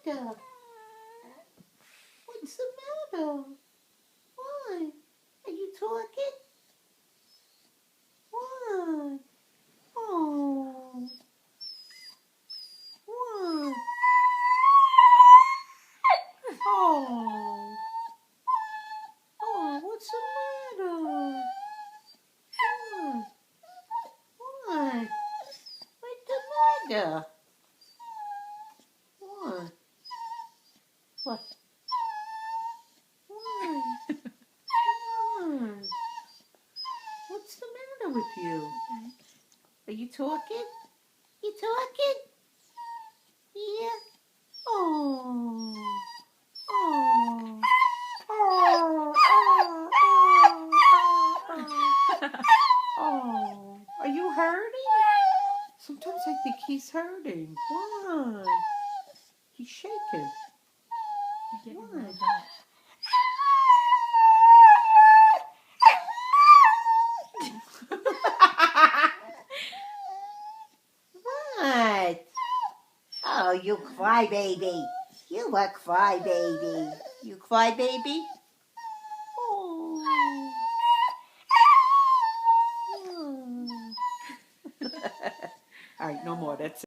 matter? What's the matter? Why? Are you talking? Why? Oh. Why? Oh. Oh, what's the matter? Why? Why? What's the matter? Why? What? Why? Why? What's the matter with you? Are you talking? You talking? Yeah. Oh. Oh. Oh. Oh. Oh. Oh. Are you hurting? Sometimes I think he's hurting. Why? He's shaking. Why? What? Oh, you cry baby. You a cry baby. You cry baby? Oh. All right, no more. That's it.